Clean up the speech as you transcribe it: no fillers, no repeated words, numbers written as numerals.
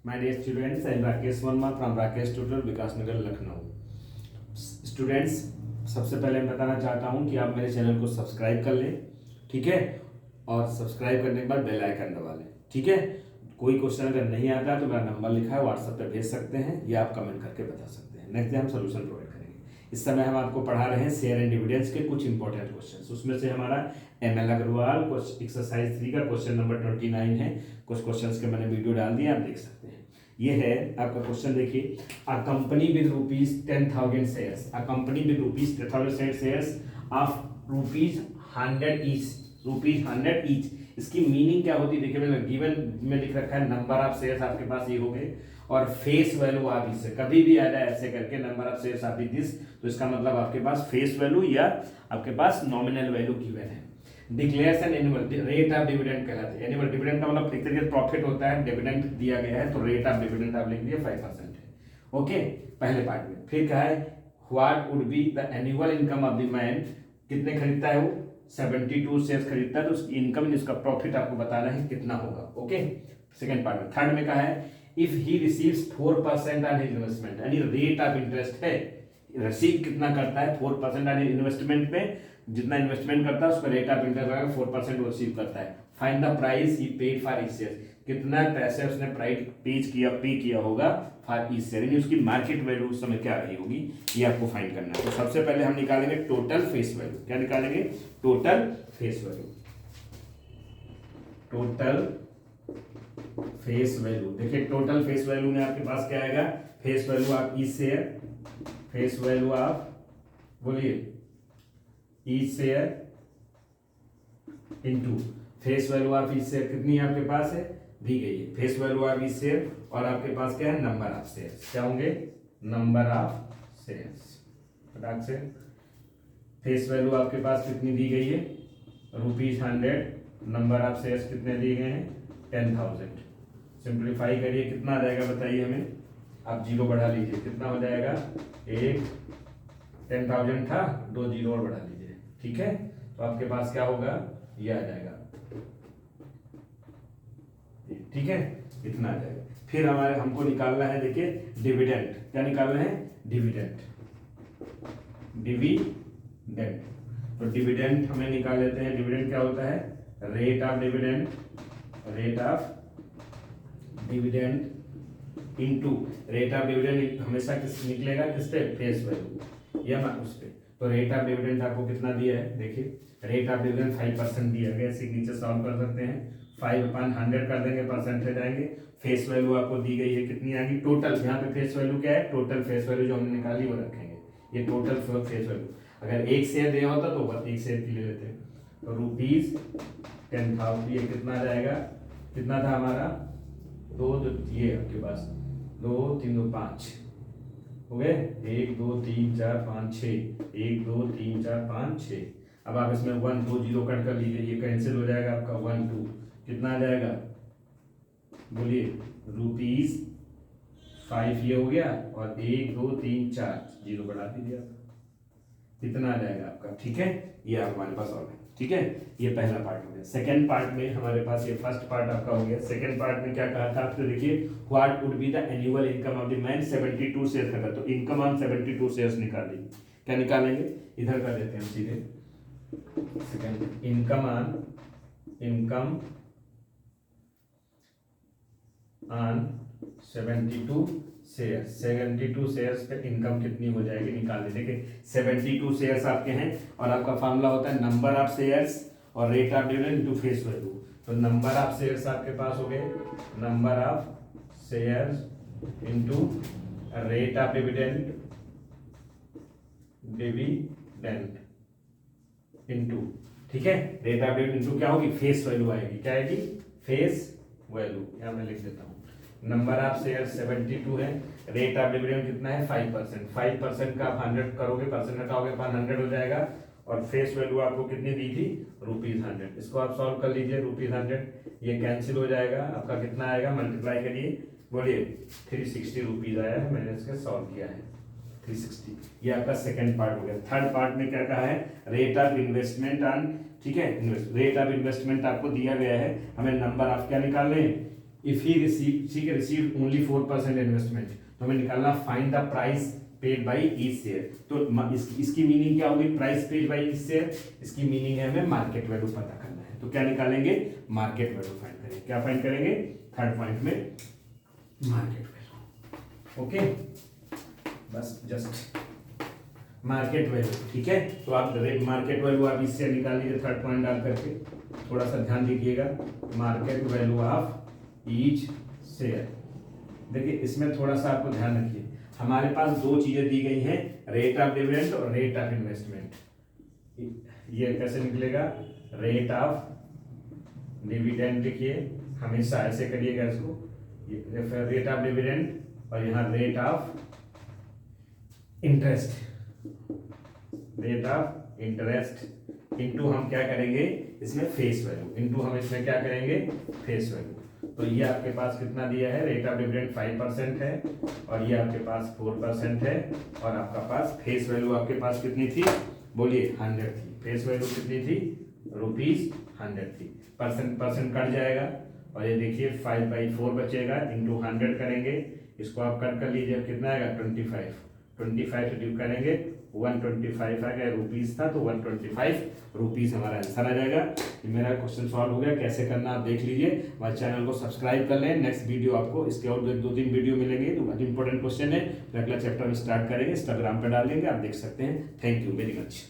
My dear students, I am Rakesh Verma from Rakesh Tutor Vikas Nagar Lucknow. Students, सबसे पहले मैं बताना चाहता हूं कि आप मेरे चैनल को सब्सक्राइब कर लें, ठीक है, और सब्सक्राइब करने के बाद बेल आइकन दबा लें, ठीक है। कोई क्वेश्चन अगर नहीं आता है तो मेरा नंबर लिखा है, व्हाट्सएप पे भेज सकते हैं या आप कमेंट करके बता सकते हैं। नेक्स्ट डे हम सोल्यूशन प्रोवाइड करेंगे। इस समय हम आपको पढ़ा रहे हैं शेयर एंड डिविडेंड्स के कुछ इंपॉर्टेंट क्वेश्चंस। उसमें से हमारा ML अग्रवाल एक्सरसाइज 3 का क्वेश्चन नंबर 29 है। कुछ क्वेश्चंस के मैंने वीडियो डाल दिए, आप देख सकते हैं। ये है आपका क्वेश्चन, देखिए। A company with rupees 10,000 shares, a company with rupees 10,000 shares of rupees 100 each. इसकी मीनिंग क्या होती है? देखिए, मैंने गिवन में लिख रखा है नंबर ऑफ शेयर्स आपके पास ये हो गए, और फेस वैल्यू आप इससे कभी भी आ जाए ऐसे करके नंबर ऑफ शेयर्स आप दिस, तो इसका मतलब आपके पास फेस वैल्यू या आपके पास नॉमिनल वैल्यू गिवन है। Declares an annual rate of dividend कहलाते हैं। एनुअल डिविडेंड का मतलब एक तरीके से प्रॉफिट होता है, डिविडेंड दिया गया है तो रेट ऑफ डिविडेंड आप लिख दिए 5% है। ओके, पहले पार्ट में। फिर क्या है? What would be the annual income of the man, कितने खरीदता है वो? 72 शेयर्स खरीदता है, तो उसकी इनकम इसका प्रॉफिट आपको बताना है कितना होगा। ओके, सेकंड पार्ट में। थर्ड में कहा है if he receives 4% on his investment, यानी रेट ऑफ इंटरेस्ट है, रिसीव कितना करता है? 4% ऑन इन्वेस्टमेंट में, जितना इन्वेस्टमेंट करता है उस पर रेट ऑफ इंटरेस्ट आएगा 4% वो रिसीव करता है। Find the price he paid for each share, कितना पैसे उसने प्राइस पे किया होगा फॉर ईच शेयर, यानी उसकी मार्केट वैल्यू उस समय क्या रही होगी, ये आपको फाइंड करना है। तो सबसे पहले हम निकालेंगे टोटल फेस वैल्यू। क्या निकालेंगे? Total face value. Total face value, देखिए टोटल फेस वैल्यू में आपके पास क्या आएगा? Face value of each share, face value of, बोलिए, each share into face value of each share कितनी आपके पास है? दी गई है। Face value of each share और आपके पास क्या है? Number of shares. क्या होंगे? Number of shares. फटाक से फेस वैल्यू आपके पास कितनी दी गई है? रुपीज 100। नंबर ऑफ शेयर्स कितने दिए गए हैं? 10,000। सिंप्लीफाई करिए, कितना आ जाएगा बताइए हमें। आप जीरो बढ़ा लीजिए, कितना हो जाएगा? एक 10,000 था, 2 जीरो और बढ़ा लीजिए, ठीक है। तो आपके पास क्या होगा? ये आ जाएगा, ठीक है, इतना आ जाएगा। फिर हमको निकालना है, देखिए, डिविडेंड। क्या निकालना है? डिविडेंड। डिविडेंड, तो डिविडेंड हमें निकाल लेते हैं। डिविडेंड क्या होता है? Rate of dividend, rate of dividend into rate of dividend हमेशा किस निकलेगा? किस पे? फेस वैल्यू या उस पे। तो रेट ऑफ डिविडेंड आपको कितना दिया है? देखिए, रेट ऑफ डिविडेंड 5% दिया गया, इसे नीचे सॉल्व कर सकते हैं। 5/100 कर देंगे, परसेंटेज आएंगे। फेस वैल्यू आपको दी गई है, कितनी आएगी? टोटल, यहाँ पे फेस वैल्यू क्या है? टोटल फेस वैल्यू जो हमने निकाली वो रखेंगे। ये टोटल फेस वैल्यू, अगर एक शेयर दिया होता तो बस एक शेयर की ले लेते हैं। तो रुपीज 10,000, ये कितना जाएगा? कितना था हमारा? ये आपके पास 2 3 2 5 हो गए। 1 2 3 4 5 6, 1 2 3 4 5 6। अब आप इसमें 1 2 0 कट कर लीजिए, ये कैंसिल हो जाएगा आपका। 1 2 कितना आ जाएगा? बोलिए, रुपीज 5 ये हो गया, और 1 2 3 4 जीरो बढ़ा दीजिए आप, कितना आ जाएगा आपका, ठीक है। ये हमारे पास और है, ठीक है। ये पहला पार्ट हो गया। सेकंड पार्ट में हमारे पास, ये फर्स्ट पार्ट आपका हो गया। सेकंड पार्ट में क्या कहा था आपको? देखिए, what would be the annual income of the man 72 share का, तो इनकम ऑन 72 शेयर्स निकालिए। क्या निकालेंगे? इधर कर देते हैं हम सीधे। Second, income on 72 shares. 72 shares पे इनकम कितनी हो जाएगी? निकाल लीजिए। देखिए, 72 शेयर्स आपके हैं, और आपका फॉर्मूला होता है नंबर ऑफ शेयर्स और rate of dividend into face value. तो नंबर ऑफ शेयर्स आपके पास हो गए, number of shares into rate of dividend into, ठीक है, रेट ऑफ डिविडेंड इनटू क्या होगी? फेस वैल्यू आएगी। क्या आएगी? Face value. यहां मैं लिख देता हूं। नंबर ऑफ शेयर 72 है, रेट ऑफ डिविडेंड कितना है? 5%। 5% का आप 100 करोगे, परसेंट हटाओगे, 100 हो जाएगा। और फेस वैल्यू आपको कितनी दी थी? रुपीज 100। इसको आप सॉल्व कर लीजिए, रुपीज 100 ये कैंसिल हो जाएगा, आपका कितना आएगा? मल्टीप्लाई करिए, बोलिए, 360 रुपीज आया है। मैंने इसका सॉल्व किया है, 360। ये आपका सेकंड पार्ट हो गया। थर्ड पार्ट में क्या कहा है? रेट ऑफ इन्वेस्टमेंट ऑन, ठीक है, रेट ऑफ इन्वेस्टमेंट आपको दिया गया है, हमें नंबर ऑफ क्या निकालने हैं? If he receive only 4% investment, तो हमें निकालना find the price paid by each share. तो इसकी मीनिंग क्या होगी, price paid by each share, इसकी मीनिंग है हमें मार्केट वैल्यू पता करना है। तो क्या निकालेंगे, मार्केट वैल्यू फाइंड करेंगे। क्या फाइंड करेंगे, थर्ड पॉइंट में मार्केट वैल्यू। ओके, बस जस्ट मार्केट वैल्यू, ठीक है। तो आप मार्केट वैल्यू आप इससे निकाल लीजिए थर्ड पॉइंट डाल करके, थोड़ा सा ध्यान दीजिएगा। Market value of each share, देखिए इसमें थोड़ा सा आपको ध्यान रखिए, हमारे पास दो चीजें दी गई हैं, रेट ऑफ डिविडेंड और रेट ऑफ इन्वेस्टमेंट। ये कैसे निकलेगा, रेट ऑफ डिविडेंड लिखिए, हमेशा ऐसे करिएगा इसको, रेट ऑफ डिविडेंड और यहाँ rate of interest, rate of interest into हम क्या करेंगे इसमें फेस वैल्यू, इनटू हम इसमें क्या करेंगे फेस वैल्यू। तो ये आपके पास कितना दिया है, रेट ऑफ डिविडेंड 5% है और ये आपके पास 4% है, और आपका पास फेस वैल्यू आपके पास कितनी थी, बोलिए 100 थी। फेस वैल्यू कितनी थी, ₹100 थी। परसेंट कट जाएगा और ये देखिए 5/4 बचेगा, इंटू 100 करेंगे, इसको आप कट कर लीजिए, कितना आएगा 25 रिड्यूस करेंगे 125 आ गया, रुपीस था तो 125 रुपीस हमारा आंसर आ जाएगा। ये मेरा क्वेश्चन सॉल्व हो गया, कैसे करना आप देख लीजिए, हमारे चैनल को सब्सक्राइब कर लें। नेक्स्ट वीडियो आपको इसके और दो तीन वीडियो मिलेंगे, तो बहुत इंपॉर्टेंट क्वेश्चन है, अगला चैप्टर में स्टार्ट करेंगे, इंस्टाग्राम पे डाल देंगे, आप देख सकते हैं। Thank you very much.